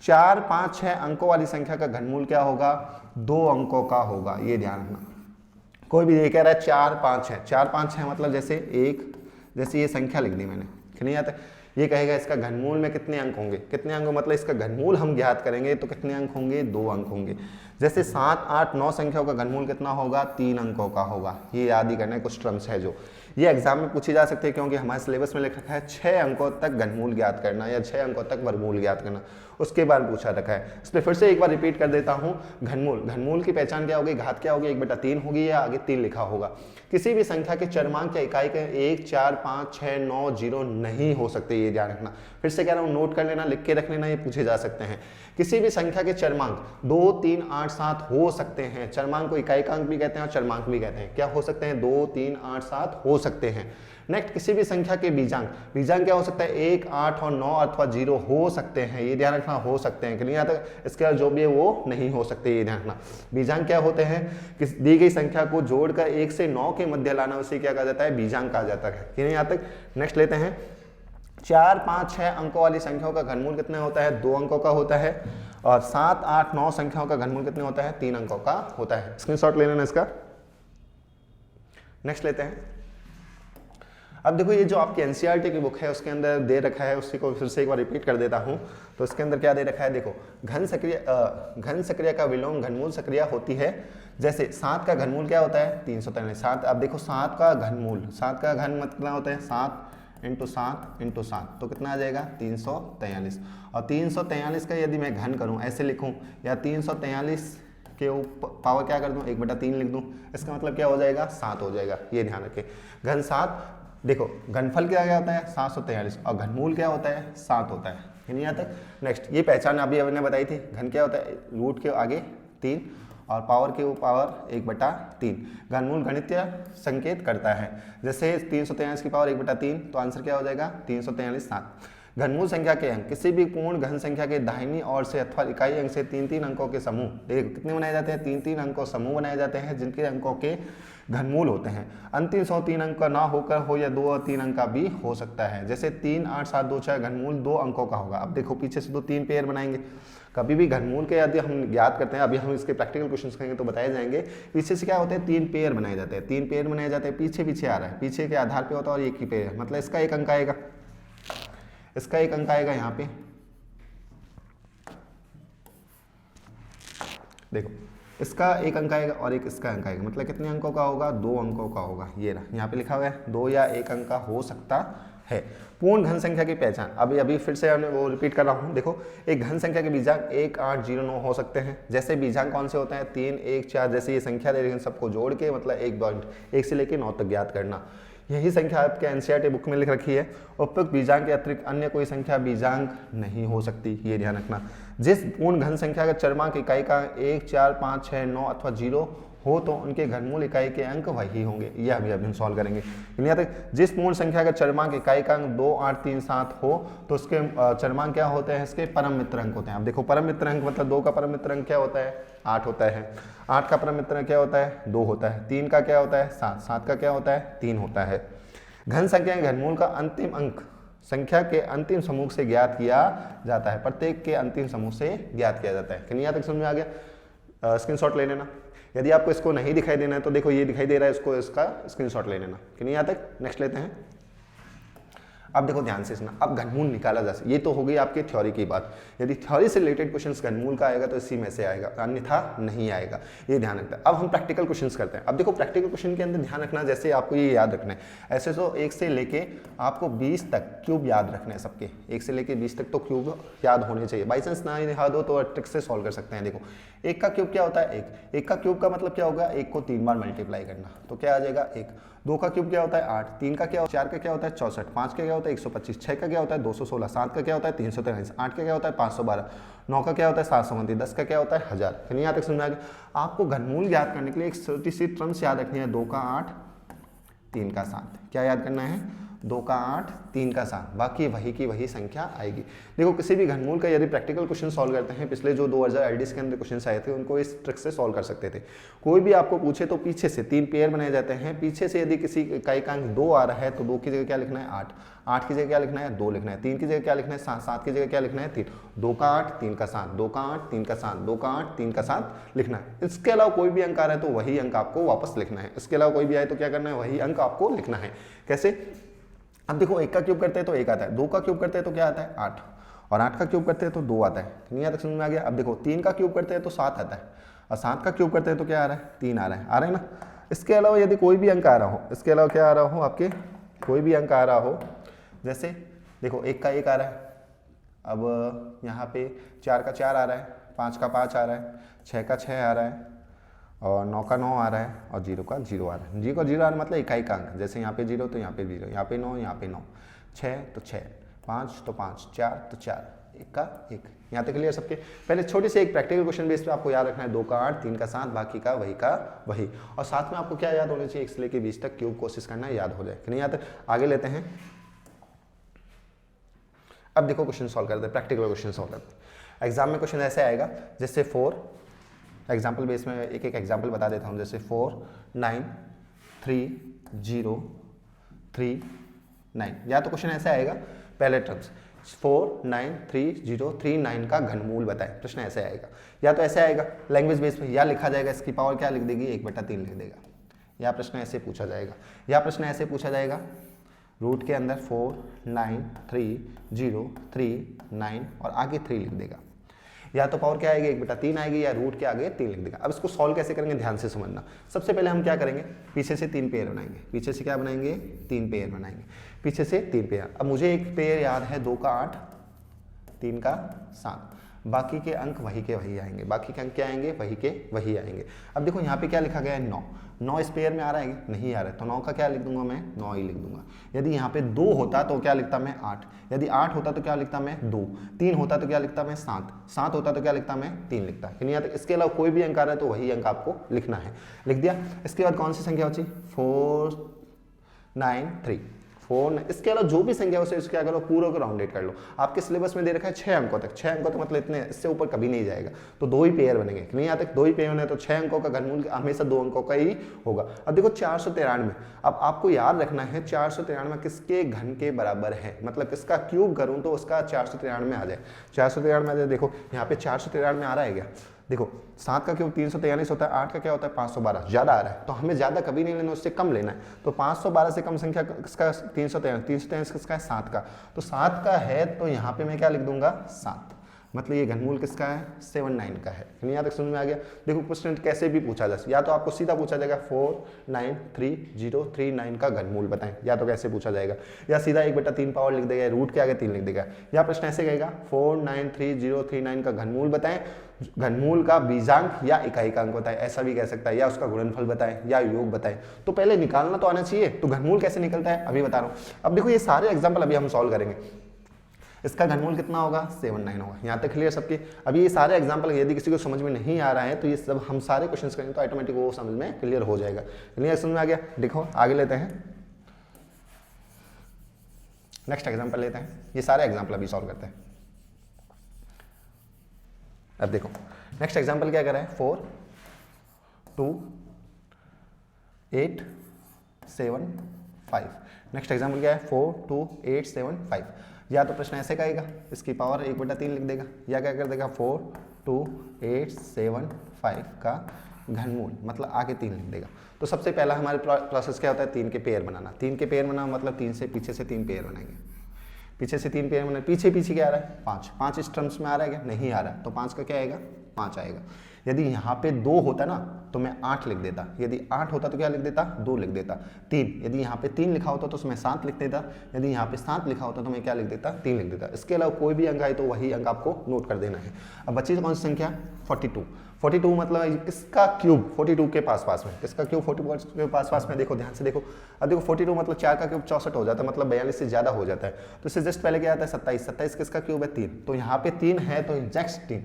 4, 5, 6 अंकों वाली संख्या का घनमूल क्या होगा, 2 अंकों का होगा, ये ध्यान रखना। कोई भी ये कह रहा है 4, 5 है, 4, 5 है मतलब जैसे ये संख्या लिख दी मैंने, नहीं आता। ये कहेगा इसका घनमूल में कितने अंक होंगे, कितने अंक मतलब इसका घनमूल हम ज्ञात करेंगे तो कितने अंक होंगे 2 अंक होंगे। जैसे 7, 8, 9 संख्याओं का घनमूल कितना होगा, 3 अंकों का होगा। ये याद ही करना है, कुछ टर्म्स है जो ये एग्जाम में पूछी जा सकती है, क्योंकि हमारे सिलेबस में लिखा है 6 अंकों तक घनमूल ज्ञात करना या 6 अंकों तक वर्गमूल ज्ञात करना, उसके बाद पूछा रखा है। इसलिए फिर से एक बार रिपीट कर देता हूँ, घनमूल की पहचान क्या होगी, घात क्या होगी, 1/3 होगी या आगे 3 लिखा होगा। किसी भी संख्या के चरमांक या इकाई के 1, 4, 5, 6, 9, 0 नहीं हो सकते, ये ध्यान रखना। फिर से कह रहा हूँ, नोट कर लेना, लिख के रख लेना, ये पूछे जा सकते हैं। किसी भी संख्या के चरमांक 2, 3, 8, 7 हो सकते हैं। चरमांक को इकाई का अंक भी कहते हैं और चरमांक भी कहते हैं। क्या हो सकते हैं, 2, 3, 8, 7 हो सकते हैं। नेक्स्ट, किसी भी संख्या के बीजांक क्या हो सकता है, 1, 8 और 9 अथवा 0 हो सकते हैं। ये ध्यान रखना, हो सकते हैं, यहाँ तक। इसके बाद जो भी है वो नहीं हो सकते, ये ध्यान रखना। बीजांक क्या होते हैं, किस दी गई संख्या को जोड़कर 1 से 9 के मध्य लाना, उसे क्या कहा जाता है, बीजांक कहा जाता है। यहाँ तक। नेक्स्ट लेते हैं, 4, 5, 6 अंकों वाली संख्याओं का घनमूल कितना होता है, 2 अंकों का होता है। और 7, 8, 9 संख्याओं का घनमूल कितने होता है, 3 अंकों का होता है। स्क्रीनशॉट ले लेना इसका। नेक्स्ट लेते हैं। अब देखो, ये जो आपकी एनसीईआरटी की बुक है उसके अंदर दे रखा है, उसी को फिर से एक बार रिपीट कर देता हूँ। तो इसके अंदर क्या दे रखा है, देखो, घन सक्रिय का विलोम घनमूल सक्रिय होती है। जैसे 7 का घनमूल क्या होता है, 343। 7, अब देखो 7 का घनमूल, 7 का घन मतलब कितना होता है, 7 × 7 × 7, तो कितना आ जाएगा, 343। और 343 का यदि मैं घन करूँ, ऐसे लिखूँ, या 343 के पावर क्या कर दूँ, 1/3 लिख दूँ, इसका मतलब क्या हो जाएगा, 7 हो जाएगा। ये ध्यान रखें, घन 7। देखो, घनफल क्या होता है, 743, और घनमूल क्या होता है, 7 होता है। यानी यहाँ तक। नेक्स्ट, ये पहचान अभी हमने बताई थी। घन क्या होता है, रूट के आगे 3 और पावर के पावर 1/3। घनमूल गणितीय संकेत करता है। जैसे 343 की पावर 1/3, तो आंसर क्या हो जाएगा, 343, 7। घनमूल संख्या के अंक किसी भी पूर्ण घन संख्या के दाहिनी ओर से अथवा इकाई अंक से 3-3 अंकों के समूह, देखो कितने बनाए जाते हैं, 3-3 अंकों समूह बनाए जाते हैं, जिनके अंकों के घनमूल होते हैं। अंतिम 103 अंक का ना होकर हो या 2 और 3 अंक का भी हो सकता है। जैसे 3, 8, 7, 2, 6 घनमूल 2 अंकों का होगा। अब देखो, पीछे से 2-3 पेयर बनाएंगे। कभी भी घनमूल के यदि हम याद करते हैं, अभी हम इसके प्रैक्टिकल क्वेश्चंस करेंगे तो बताए जाएंगे। पीछे से क्या होते हैं, 3 पेयर बनाए जाते हैं। 3 पेयर बनाए जाते हैं, पीछे आ रहा है, पीछे के आधार पे होता है, और एक ही पेयर है, मतलब इसका 1 अंक आएगा, इसका 1 अंक आएगा। यहाँ पे देखो, इसका 1 अंक आएगा और एक इसका अंक आएगा, मतलब कितने अंकों का होगा, 2 अंकों का होगा। ये रहा, यहाँ पे लिखा हुआ है 2 या 1 अंक का हो सकता है। पूर्ण घन संख्या की पहचान, अभी फिर से हमने वो रिपीट कर रहा हूँ। देखो, एक घन संख्या के बीजांक 1, 8, 0, 9 हो सकते हैं। जैसे बीजांक कौन से होते हैं, 3, 1, 4, जैसे ये संख्या दे रही है, सबको जोड़ के मतलब 1 से लेकर 9 तक ज्ञात करना। यही संख्या आपके एनसीईआरटी बुक में लिख रखी है। उपयुक्त बीजांक के अतिरिक्त अन्य कोई संख्या बीजांक नहीं हो सकती, ये ध्यान रखना। जिस पूर्ण घन संख्या का चरमांक इकाई का 1, 4, 5, 6, 9 अथवा 0 हो, तो उनके घनमूल इकाई के अंक वही होंगे। यह अभी हम सॉल्व करेंगे। यहाँ तक, जिस पूर्ण संख्या का चरमांक इकाई का अंक 2, 8, 3, 7 हो, तो उसके चरमांक क्या होते हैं, इसके परम मित्र अंक होते हैं। अब देखो, परम मित्र अंक मतलब 2 का परम मित्र अंक क्या होता है, 8 होता है। 8 का परम मित्र अंक क्या होता है, 2 होता है। 3 का क्या होता है, 7। 7 का क्या होता है, 3 होता है। घन संख्या के घनमूल का अंतिम अंक संख्या के अंतिम समूह से ज्ञात किया जाता है। प्रत्येक के अंतिम समूह से ज्ञात किया जाता है। कि यहाँ तक समझ में आ गया? स्क्रीनशॉट ले लेना। यदि आपको इसको नहीं दिखाई देना है तो देखो, ये दिखाई दे रहा है, इसको इसका स्क्रीनशॉट ले लेना। कि यहाँ तक। नेक्स्ट लेते हैं। अब देखो ध्यान से सुना, अब घनमूल निकाला जा सकता है। ये तो हो गई आपकी थ्योरी की बात। यदि थ्योरी से रिलेटेड क्वेश्चंस घनमूल का आएगा तो इसी में से आएगा, अन्यथा नहीं आएगा, ये ध्यान रखना है। अब हम प्रैक्टिकल क्वेश्चंस करते हैं। अब देखो, प्रैक्टिकल क्वेश्चन के अंदर ध्यान रखना, जैसे आपको ये याद रखना है, ऐसे तो 1 से लेके आपको 20 तक क्यूब याद रखने हैं सबके। 1 से लेके 20 तक तो क्यूब याद होने चाहिए। बाई चांस ना याद हो तो ट्रिक से सॉल्व कर सकते हैं। देखो, 1 का क्यूब क्या होता है, 1 का क्यूब का मतलब क्या होगा, 1 को 3 बार मल्टीप्लाई करना, तो क्या आ जाएगा 1। 2 का क्यूब क्या होता है 8, 3 का क्या होता है 4 का क्या होता है 64, 5 का क्या होता है 125, 6 का क्या होता है 216, 7 का क्या होता है 343, 8 का क्या होता है 512, 9 का क्या होता है 729, 10 का क्या होता है 1000। फिर यहाँ तक समझ आ गया। आपको घनमूल याद करने के लिए एक छोटी सी टर्म्स याद रखनी है, 2 का 8, 3 का 7। क्या याद करना है, 2 का 8, 3 का 7, बाकी वही की वही संख्या आएगी। देखो, किसी भी घनमूल का यदि प्रैक्टिकल क्वेश्चन सॉल्व करते हैं, पिछले जो 2000 आईडीएस के अंदर क्वेश्चन आए थे उनको इस ट्रिक से सॉल्व कर सकते थे। कोई भी आपको पूछे तो पीछे से 3 पेयर बनाए जाते हैं। पीछे से यदि किसी इकाई का अंक 2 आ रहा है तो 2 की जगह क्या लिखना है 8, 8 की जगह क्या लिखना है 2 लिखना है, 3 की जगह क्या लिखना है 7, 7 की जगह क्या लिखना है 3, 2 का 8, 3 का 7, 2 का 8, 3 का 7, 2 का 8, 3 का 7 लिखना है। इसके अलावा कोई भी अंक आ रहा है तो वही अंक आपको वापस लिखना है। इसके अलावा कोई भी आए तो क्या करना है, वही अंक आपको लिखना है। कैसे? अब देखो, 1 का क्यूब करते हैं तो 1 आता है, 2 का क्यूब करते हैं तो क्या आता है 8, और 8 का क्यूब करते हैं तो 2 आता है, नहीं आता, समझ में आ गया। अब देखो 3 का क्यूब करते हैं तो 7 आता है, और 7 का क्यूब करते हैं तो क्या आ रहा है, 3 आ रहा है ना। इसके अलावा यदि कोई भी अंक आ रहा हो, इसके अलावा क्या आ रहा हो आपके, कोई भी अंक आ रहा हो, जैसे देखो 1 का 1 आ रहा है, अब यहाँ पे 4 का 4 आ रहा है, 5 का 5 आ रहा है, 6 का 6 आ रहा है, और 9 का 9 आ रहा है, और 0 का 0 आ रहा है। 0 का 0 आ रहा है मतलब इकाई का अंक, जैसे यहाँ पे 0 तो यहाँ पे 0, यहाँ पे 9, यहाँ पे 9, 6 तो 6, 5 तो 5, 4 तो 4, 1 का 1। यहाँ तक क्लियर सबके। पहले छोटी सी एक प्रैक्टिकल क्वेश्चन बेस पे आपको याद रखना है, 2 का 8, 3 का 7, बाकी का वही। और साथ में आपको क्या याद होना चाहिए, 1 से लेकर 20 तक क्यूब कोशिश करना याद हो जाए कि नहीं। याद आगे लेते हैं। अब देखो क्वेश्चन सॉल्व करते हैं, प्रैक्टिकल क्वेश्चन सॉल्व करते हैं। एग्जाम में क्वेश्चन ऐसे आएगा, जैसे 4 एग्जाम्पल बेस में एक एक एग्जाम्पल बता देता हूँ, जैसे 4 9 3 0 3 9। या तो क्वेश्चन ऐसे आएगा, पहले टर्म्स 4 9 3 0 3 9 का घनमूल बताएं, प्रश्न ऐसे आएगा। या तो ऐसे आएगा लैंग्वेज बेस पे, या लिखा जाएगा इसकी पावर क्या लिख देगी, 1/3 लिख देगा। या प्रश्न ऐसे पूछा जाएगा, या प्रश्न ऐसे पूछा जाएगा, रूट के अंदर 4 9 3 0 3 9 और आगे 3 लिख देगा। या तो पावर क्या आएगी, 1/3 आएगी, या रूट के आगे 3 लिख देगा। अब इसको सॉल्व कैसे करेंगे, ध्यान से समझना। सबसे पहले हम क्या करेंगे, पीछे से 3 पेयर बनाएंगे। पीछे से क्या बनाएंगे, 3 पेयर बनाएंगे, पीछे से 3 पेयर। अब मुझे एक पेयर याद है, 2 का 8 3 का 7, बाकी के अंक वही के वही आएंगे, बाकी के अंक क्या आएंगे, वही के वही आएंगे। अब देखो यहाँ पे क्या लिखा गया है, 9 9 इस पेयर में आ रहा है, नहीं आ रहा है, तो 9 का क्या लिख दूंगा मैं, 9 ही लिख दूंगा। यदि यहाँ पे 2 होता तो क्या लिखता मैं, 8। यदि 8 होता तो क्या लिखता मैं, 2। 3 होता तो क्या लिखता मैं, 7। 7 होता तो क्या लिखता मैं, 3 लिखता है। यहाँ तक इसके अलावा कोई भी अंक आ रहा है तो वही अंक आपको लिखना है, लिख दिया। इसके बाद कौन सी संख्या बची, 4 9 3 4। इसके अलावा जो भी संख्या उसे क्या करो, पूरा को राउंडेड कर लो। आपके सिलेबस में दे रखा है 6 अंकों तक, 6 अंकों तक मतलब इतने, इससे ऊपर कभी नहीं जाएगा। तो 2 ही पेयर बनेंगे, नहीं यहाँ तक 2 ही पेयर बने, तो 6 अंकों का घनमूल हमेशा 2 अंकों का ही होगा। अब देखो 493, अब आपको याद रखना है 493 किसके घन के बराबर है, मतलब किसका क्यूब करूँ तो उसका 493 आ जाए। 493 आ जाए, देखो यहाँ पे 493 आ रहा है क्या, देखो 7 का क्यूब 343 होता है, 8 का क्या होता है 512, ज्यादा आ रहा है, तो हमें ज्यादा कभी नहीं लेना, उससे कम लेना है। तो 512 से कम संख्या किसका, 343 किसका है, 7 का, तो 7 का है, तो यहाँ पे मैं क्या लिख दूंगा, 7। मतलब ये घनमूल किसका है, 79 का है। यहाँ तक समझ में आ गया। देखो क्वेश्चन कैसे भी पूछा जा सकता है, या तो आपको सीधा पूछा जाएगा 4 9 3 0 3 9 का घनमूल बताएं, या तो कैसे पूछा जाएगा, या सीधा 1/3 पावर लिख देगा, रूट के आगे 3 लिख देगा। या प्रश्न ऐसे कहेगा 4 9 3 0 3 9 का घनमूल बताएं, घनमूल का बीजांक या इकाई का अंक बताएं, ऐसा भी कह सकता है, या उसका गुणनफल बताएं या योग बताएं। तो पहले निकालना तो आना चाहिए, तो घनमूल कैसे निकलता है अभी बता रहा हूँ। अब देखो ये सारे एग्जाम्पल अभी हम सॉल्व करेंगे, इसका घनमूल कितना होगा, 79 होगा। यहाँ तक क्लियर सबके। अभी ये सारे एग्जाम्पल यदि किसी को समझ में नहीं आ रहा है तो ये सब हम सारे क्वेश्चंस करेंगे तो ऑटोमेटिक वो समझ में क्लियर हो जाएगा। क्लियर समझ में आ गया। देखो आगे लेते हैं, नेक्स्ट एग्जाम्पल लेते हैं। ये सारे एग्जाम्पल अभी सॉल्व करते हैं। अब देखो नेक्स्ट एग्जाम्पल क्या कर रहा है, 4 2 8 7 5। नेक्स्ट एग्जाम्पल क्या है, 4 2 8 7 5। या तो प्रश्न ऐसे कहेगा, इसकी पावर 1/3 लिख देगा, या क्या कर देगा 4 2 8 7 5 का घनमूल, मतलब आगे 3 लिख देगा। तो सबसे पहला हमारे प्रोसेस क्या होता है, 3 के पेयर बनाना। 3 के पेयर बनाना मतलब 3 से पीछे से 3 पेयर बनाएंगे, पीछे से 3 पेयर बनाए। पीछे पीछे क्या आ रहा है, 5 5 इस टर्म्स में आ रहा है क्या, नहीं आ रहा है, तो 5 का क्या आएगा, 5 आएगा। यदि यहाँ पे 2 होता ना तो मैं 8 लिख देता, यदि 8 होता तो क्या लिख देता, 2 लिख देता। 3, यदि यहाँ पे 3 लिखा होता तो उसमें 7 लिख देता, यदि यहाँ पे 7 लिखा होता तो मैं क्या लिख देता, 3 लिख देता। इसके अलावा कोई भी अंक आए तो वही अंक आपको नोट कर देना है। अब बची कौन सी संख्या, 42। 42 मतलब किसका क्यूब, 42 के पास पास में, किसका क्यूब 42 के पास पास में, देखो ध्यान से देखो। अब देखो 42 मतलब 4 का क्यूब 64 हो जाता है, मतलब 42 से ज्यादा हो जाता है। तो इससे जस्ट पहले क्या आता है 27, 27 किसका क्यूब है 3, तो यहाँ पे 3 है तो एग्जैक्ट 3,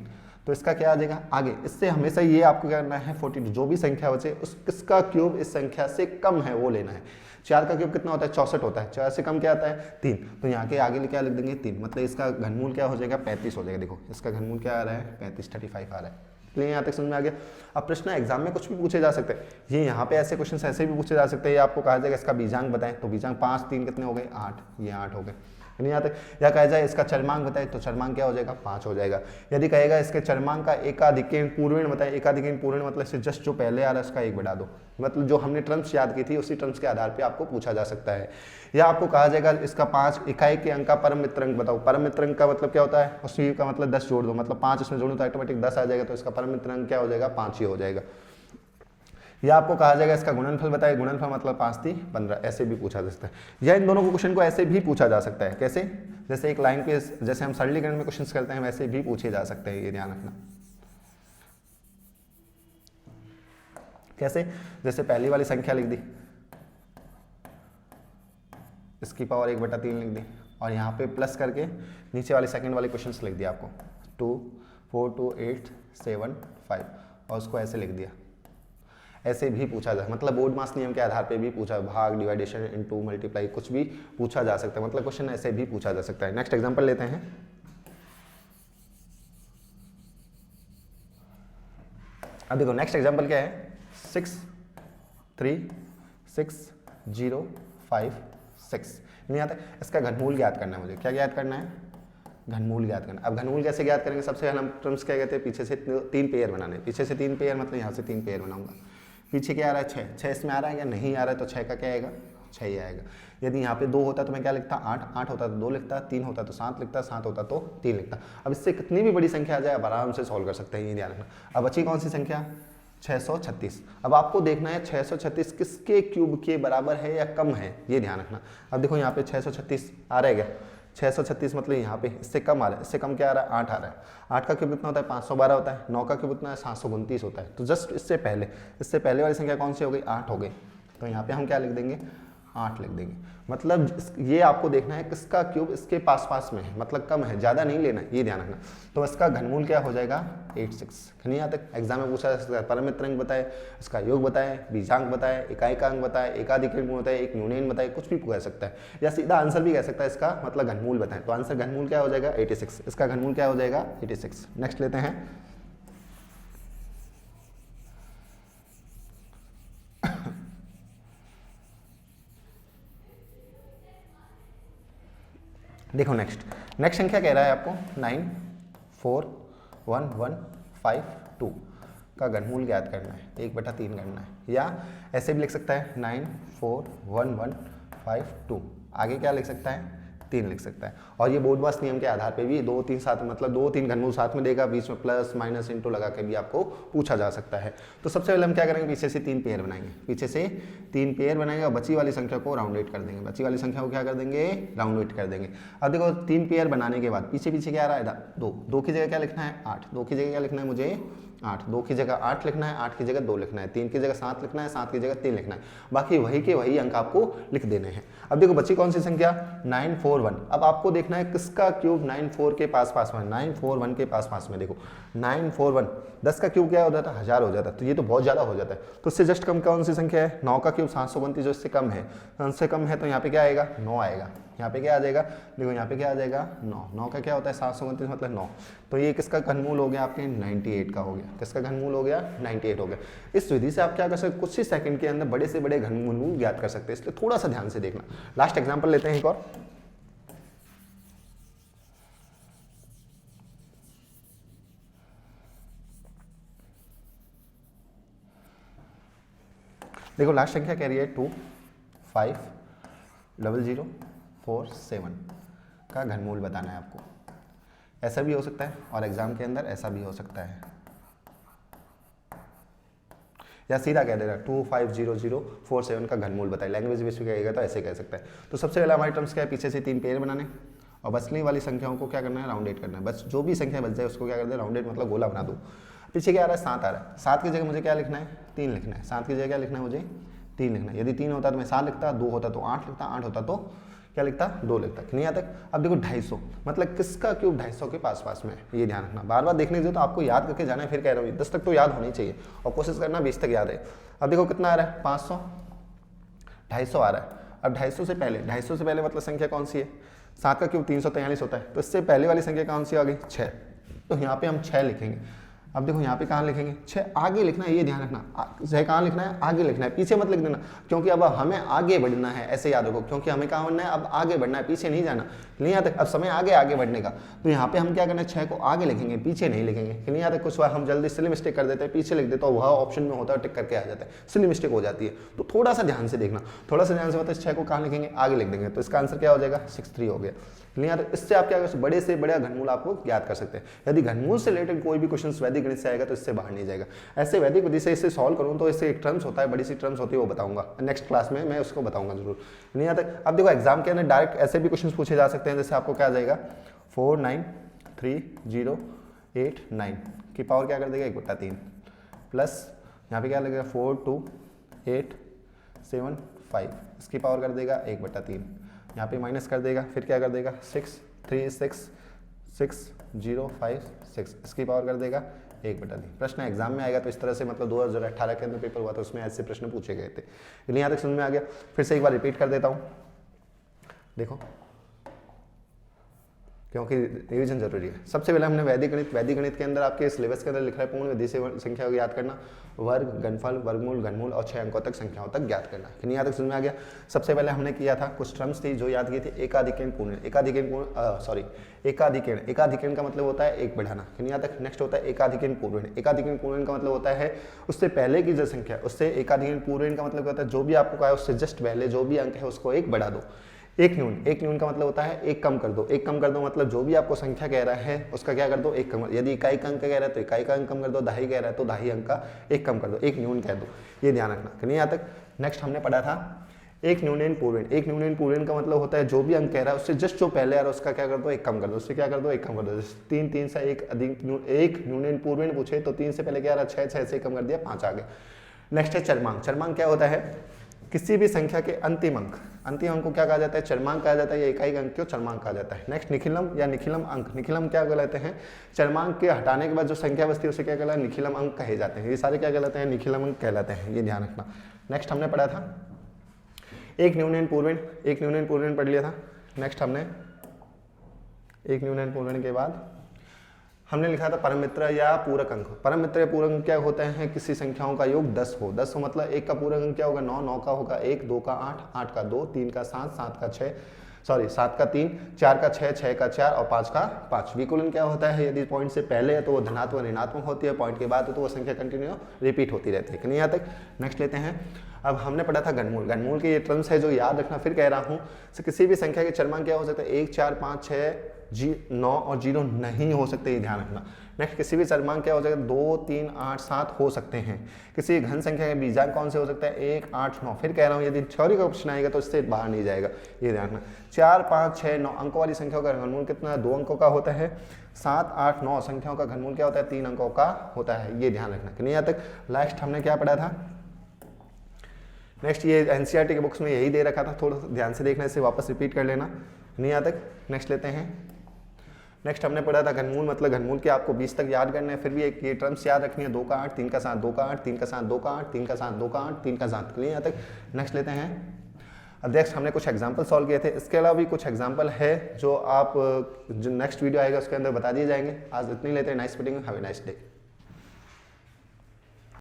तो इसका क्या आ जाएगा आगे। इससे हमेशा ये आपको क्या करना है, 42 जो भी संख्या बचे उस किसका क्यूब इस संख्या से कम है वो लेना है। 4 का क्यूब कितना होता है, 64 होता है, 4 से कम क्या आता है 3, तो यहाँ के आगे क्या लिख देंगे 3, मतलब इसका घनमूल क्या हो जाएगा 35 हो जाएगा। देखो इसका घनमूल क्या आ रहा है 35 35 आ रहा है। इसलिए यहाँ तक समझ में आ गया। अब प्रश्न एग्जाम में कुछ भी पूछे जा सकते हैं, ये यहाँ पे ऐसे क्वेश्चन ऐसे भी पूछे जा सकते हैं। ये आपको कहा जाएगा इसका बीजांक बताएं, तो बीजांक 5 3 कितने हो गए 8, ये 8 हो गए। नहीं आता। या कहा जाए इसका चरमांक बताए तो चरमांक क्या हो जाएगा 5 हो जाएगा। यदि कहेगा इसके चरमांक का एकाधिकरण पूर्ण बताए, एकाधिकरण पूर्ण मतलब इससे जस्ट जो पहले आ रहा है उसका 1 बढ़ा दो, मतलब जो हमने टर्म्स याद की थी उसी टर्म्स के आधार पे आपको पूछा जा सकता है। या आपको कहा जाएगा इसका 5 इकाई के अंक का परम मित्र अंक बताओ। परम मित्र अंक का मतलब क्या होता है, उसी का मतलब 10 जोड़ दो, मतलब 5 इसमें जोड़ो तो ऑटोमेटिक 10 आ जाएगा, तो इसका परम मित्र अंक क्या हो जाएगा 5 ही हो जाएगा। या आपको कहा जाएगा इसका गुणनफल बताए, गुणनफल मतलब 5 3 15, ऐसे भी पूछा जा सकता है। या इन दोनों को क्वेश्चन को ऐसे भी पूछा जा सकता है, कैसे, जैसे एक लाइन पे जैसे हम सरलीकरण में क्वेश्चंस करते हैं वैसे भी पूछे जा सकते हैं, ये ध्यान रखना। कैसे, जैसे पहली वाली संख्या लिख दी, इसकी पावर 1/3 लिख दी, और यहाँ पे प्लस करके नीचे वाले सेकंड वाले क्वेश्चंस लिख दिया आपको 2 4 2 8 7 5, और उसको ऐसे लिख दिया। ऐसे भी पूछा जा, मतलब बोर्ड मास नियम के आधार पे भी पूछा, भाग, डिवाइडेशन, इनटू, मल्टीप्लाई, कुछ भी पूछा जा सकता है, मतलब क्वेश्चन ऐसे भी पूछा जा सकता है। नेक्स्ट एग्जांपल लेते हैं। अब देखो नेक्स्ट एग्जांपल क्या है, 6 3 6 0 5 6, नहीं आता। इसका घनमूल ज्ञात करना है मुझे, क्या ज्ञात करना है, घनमूल ज्ञात करना। अब घनमूल कैसे ज्ञात करेंगे, सबसे पहले हम टर्म्स क्या कहते हैं, पीछे से 3 पेयर बनाने, पीछे से 3 पेयर मतलब यहाँ से 3 पेयर बनाऊंगा। पीछे क्या आ रहा है 6 इसमें आ रहा है क्या, नहीं आ रहा है, तो 6 का क्या आएगा 6 ही आएगा। यदि यहाँ पे 2 होता तो मैं क्या लिखता 8 होता तो 2 लिखता, 3 होता तो 7 लिखता, 7 होता तो 3 लिखता। अब इससे कितनी भी बड़ी संख्या आ जाए आप आराम से सॉल्व कर सकते हैं, ये ध्यान रखना। अब बची कौन सी संख्या 636। अब आपको देखना है 636 किसके क्यूब के बराबर है या कम है, ये ध्यान रखना। अब देखो यहाँ पे 636 आ रहा है क्या, 636 मतलब यहाँ पे इससे कम आ रहा है, इससे कम क्या आ रहा है 8 आ रहा है। 8 का क्यूब कितना होता है 512 होता है, 9 का क्यूब कितना है 729 होता है। तो जस्ट इससे पहले वाली संख्या कौन सी हो गई 8 हो गई, तो यहाँ पे हम क्या लिख देंगे 8 लिख देंगे। मतलब ये आपको देखना है किसका क्यूब इसके पास में है, मतलब कम है, ज़्यादा नहीं लेना, ये ध्यान रखना। तो इसका घनमूल क्या हो जाएगा 86। नहीं आता एग्जाम में पूछा जा सकता है, परम मित्र अंक बताए, इसका योग बताए, बीजांक बताए, इकाई का अंक बताए, एकाधिक गुण बताए, एक न्यूनयन बताए, कुछ भी कह सकता है, या सीधा आंसर भी कह सकता है इसका मतलब घनमूल बताए। तो आंसर घनमूल क्या हो जाएगा 86, इसका घनमूल क्या हो जाएगा 86। नेक्स्ट लेते हैं। देखो नेक्स्ट संख्या कह रहा है आपको 94115 का घनमूल ज्ञात करना है, 1/3 करना है। या ऐसे भी लिख सकता है 94115, आगे क्या लिख सकता है 3 लिख सकता है। और ये बोर्ड मास नियम के आधार पे भी 2 3 साथ मतलब 2 3 घनमूल साथ में देगा, बीच में प्लस माइनस इंटू लगा के भी आपको पूछा जा सकता है। तो सबसे पहले हम क्या करेंगे, पीछे से 3 पेयर बनाएंगे, पीछे से 3 पेयर बनाएंगे और बची वाली संख्या को राउंडेड कर देंगे, बची वाली संख्या को क्या कर देंगे राउंडेड कर देंगे। अब देखो 3 पेयर बनाने के बाद पीछे क्या आ रहा है 2 की जगह क्या लिखना है 8, 2 की जगह क्या लिखना है मुझे 8, 2 की जगह 8 लिखना है, 8 की जगह 2 लिखना है, 3 की जगह 7 लिखना है, 7 की जगह 3 लिखना है, बाकी वही के वही अंक आपको लिख देने हैं। अब देखो बची कौन सी संख्या 941। अब आपको देखना है किसका क्यूब 94 के पास में, 941 के पास में। देखो 941 10 का क्यूब क्या हो जाता है 1000 हो जाता है, तो ये तो बहुत ज़्यादा हो जाता है। तो इससे जस्ट कम कौन सी संख्या है 9 का क्यूब 732, जो इससे कम है, इससे कम है, तो यहाँ पे क्या आएगा 9 आएगा। यहाँ पे क्या आ जाएगा, देखो यहाँ पे क्या आ जाएगा 9 का क्या होता है 729 मतलब 9, तो ये किसका घनमूल हो गया आपके 98 का हो गया। किसका घनमूल हो गया 98 हो गया। इस विधि से आप क्या कर सकते, कुछ ही सेकंड के अंदर बड़े से बड़े घनमूल ज्ञात कर सकते हैं, इसलिए थोड़ा सा ध्यान से देखना। लास्ट एग्जांपल लेते हैं एक और। देखो लास्ट संख्या कह रही है 250047 का घनमूल बताना है आपको। ऐसा भी हो सकता है और एग्जाम के अंदर ऐसा भी हो सकता है, या सीधा कह देगा 250047 का घनमूल बताए। लैंग्वेज बेस पे कहेगा तो ऐसे कह सकता है। तो सबसे पहले हमारे टर्म्स क्या है, पीछे से 3 पेयर बनाने और बचने वाली संख्याओं को क्या करना है राउंडेड करना है। बस जो भी संख्या बच जाए उसको क्या कर दे राउंडेड, मतलब गोला बना दो। पीछे क्या आ रहा है 7 आ रहा है, 7 की जगह मुझे क्या लिखना है 3 लिखना है, 7 की जगह क्या लिखना है मुझे 3 लिखना है। यदि 3 होता तो मैं 7 लिखता, 2 होता तो 8 लिखता, 8 होता तो क्या लिखता 2 लिखता। नहीं आता। अब देखो 250 मतलब किसका क्यूब 250 के पास में है, ये ध्यान रखना। बार बार देखने से तो आपको याद करके जाना है, फिर कह रहा हूँ 10 तक तो याद होनी चाहिए और कोशिश करना 20 तक याद है। अब देखो कितना आ रहा है 500, 250 आ रहा है। अब 250 से पहले मतलब संख्या कौन सी है, 7 का क्यूब 343 होता है, तो इससे पहले वाली संख्या कौन सी आ गई 6, तो यहाँ पे हम 6 लिखेंगे। अब देखो यहाँ पे कहाँ लिखेंगे, 6 आगे लिखना है, ये ध्यान रखना, 6 कहाँ लिखना है, आगे लिखना है, पीछे मत लिख देना, क्योंकि अब हमें आगे बढ़ना है, ऐसे याद रखो, क्योंकि हमें कहाँ बढ़ना है, अब आगे बढ़ना है, पीछे नहीं जाना। नहीं आता अब समय आगे बढ़ने का, तो यहाँ पे हम क्या करना है, 6 को आगे लिखेंगे, पीछे नहीं लिखेंगे। नहीं आता कुछ बार हम जल्दी सिली मिस्टेक कर देते हैं, पीछे लिख देते हैं, वह ऑप्शन में होता है टिक करके आ जाता है, सिली मिस्टेक हो जाती है। तो थोड़ा सा ध्यान से देखना, थोड़ा सा ध्यान से मतलब 6 को कहाँ लिखेंगे, आगे लिख देंगे, तो इसका आंसर क्या हो जाएगा, 6-3 हो गया। नहीं आता इससे आप क्या कर सकते, बड़े से बड़ा घनमूल आपको याद कर सकते हैं। यदि घनमूल से रिलेटेड कोई भी क्वेश्चन वैदिक गणित से आएगा तो इससे बाहर नहीं जाएगा। ऐसे वैदिक विधि से इसे सॉल्व करूँ तो इससे एक टर्म्स होता है, बड़ी सी टर्म्स होती है, वो बताऊंगा नेक्स्ट क्लास में, मैं उसको बताऊंगा जरूर। नहीं आता अब देखो एग्जाम के अंदर डायरेक्ट ऐसे भी क्वेश्चन पूछे जा सकते हैं, जैसे आपको क्या आ जाएगा 49308 की पावर क्या कर देगा 1/3 प्लस यहाँ पे क्या लगेगा 42875 इसकी पावर कर देगा 1/3, यहाँ पे माइनस कर देगा, फिर क्या कर देगा 636606 इसकी पावर कर देगा 1/3। प्रश्न एग्जाम में आएगा तो इस तरह से, मतलब 2018 के अंदर पेपर हुआ था उसमें ऐसे प्रश्न पूछे गए थे। यहाँ तक समझ में आ गया। फिर से एक बार रिपीट कर देता हूँ, देखो क्योंकि रिवीजन जरूरी है। सबसे पहले हमने वैदिक गणित के अंदर आपके सिलेबस के अंदर लिखा है पूर्ण विधि से संख्या को याद करना, वर्ग, घनफल, वर्गमूल, घनमूल और 6 अंकों तक संख्याओं तक ज्ञात करना। कितनी यहाँ तक समझ में आ गया। सबसे पहले हमने किया था कुछ टर्म्स थी जो याद की थी, एकाधिकरण पूर्ण, एकाधिकरण का मतलब होता है एक बढ़ाना। कितनी यहाँ तक। नेक्स्ट होता है एकाधिकरण पूर्ण, एकाधिकरण पूर्ण का मतलब होता है उससे पहले की जो संख्या, उससे एकाधिकरण पूर्ण का मतलब होता है जो भी आपको कहा है उससे जस्ट पहले जो भी अंक है उसको एक बढ़ा दो। एक न्यून का मतलब होता है एक कम कर दो, एक कम कर दो मतलब जो भी आपको संख्या कह रहा है उसका क्या कर दो एक कम। यदि इकाई का अंक कह रहा है तो इकाई का अंक कम कर दो, दहाई कह रहा है तो दहाई अंक का एक कम कर दो, एक न्यून कह दो, ये ध्यान रखना। नहीं यहाँ तक। नेक्स्ट हमने पढ़ा था एक न्यूनन पूर्ण, एक न्यूनन पूर्ण का मतलब होता है जो भी अंक कह रहा है उससे जस्ट जो पहले आ रहा है उसका क्या कर दो एक कम कर दो, उससे क्या कर दो एक कम कर दो। जैसे 3 से एक न्यूनन पूर्ण पूछे तो 3 से पहले क्या आ रहा है 6 से कम कर दिया 5 आ गए। नेक्स्ट है चरमांक। चरमांक क्या होता है, किसी भी संख्या के अंतिम अंक को क्या कहा जाता है, चरमांक कहा जाता है, या इकाई अंक को चरमांक कहा जाता है। नेक्स्ट निखिलम या निखिलम अंक, निखिलम क्या कहलाते हैं, चरमांक के हटाने के बाद जो संख्या बचती है उसे क्या कहलाता है, निखिलम अंक कहे जाते हैं। ये सारे क्या कहलाते हैं, निखिलम अंक कहलाते हैं, ये ध्यान रखना। नेक्स्ट हमने पढ़ा था एक न्यूनन पूर्ण पढ़ लिया था। नेक्स्ट हमने एक न्यूनन पूर्ण के बाद हमने लिखा था परम मित्र या पूरक अंक। परम मित्र या पूरक अंक क्या होते हैं, किसी संख्याओं का योग 10 हो। 10 हो मतलब एक का पूरक अंक क्या होगा 9, 9 का होगा 1, 2 का 8, 8 का 2, 3 का 7, 7 का 6, 7 का 3, 4 का 6, 6 का 4 और 5 का 5। विकुलन क्या होता है, यदि पॉइंट से पहले है तो वो धनात्मक ऋणात्मक होती है, पॉइंट के बाद है तो वो संख्या कंटिन्यू रिपीट होती रहती है। यहाँ तक। नेक्स्ट लेते हैं, अब हमने पढ़ा था घनमूल। घनमूल के ये टर्म्स है जो याद रखना, फिर कह रहा हूँ किसी भी संख्या के चरमांक क्या हो सकता है 1, 4, 5, 6, 9 और 0 नहीं हो सकते, ये ध्यान रखना। नेक्स्ट किसी भी चरमांक क्या हो जाएगा 2, 3, 8, 7 हो सकते हैं। किसी घन संख्या के बीजांक कौन से हो सकता है 1, 8, 9। फिर कह रहा हूँ यदि थ्योरी का क्वेश्चन आएगा तो इससे बाहर नहीं जाएगा, ये ध्यान रखना। 4, 5, 6, 9 अंकों वाली संख्याओं का घनमूल कितना 2 अंकों का होता है। 7, 8, 9 संख्याओं का घनमूल क्या होता है 3 अंकों का होता है, ये ध्यान रखना। नहीं यहाँ तक। लास्ट हमने क्या पढ़ा था, नेक्स्ट ये एनसीईआरटी के बुक्स में यही दे रखा था, थोड़ा सा ध्यान से देखना, इसे वापस रिपीट कर लेना। नहीं यहाँ तक। नेक्स्ट लेते हैं, नेक्स्ट हमने पढ़ा था घनमूल मतलब घनमूल के आपको 20 तक याद करना है, फिर भी एक ये टर्म्स याद रखनी है 2 का 8, 3 का 7, 2 का 8, 3 का 7, 2 का 8, 3 का 7, 2 का 8, 3 का 7। नहीं यहाँ तक। नेक्स्ट लेते हैं, अब नेक्स्ट हमने कुछ एग्जाम्पल सॉल्व किए थे, इसके अलावा भी कुछ एग्जाम्पल है जो आप जो नेक्स्ट वीडियो आएगा उसके अंदर बता दिए जाएंगे। आज इतनी लेते हैं। Nice meeting, have a nice day.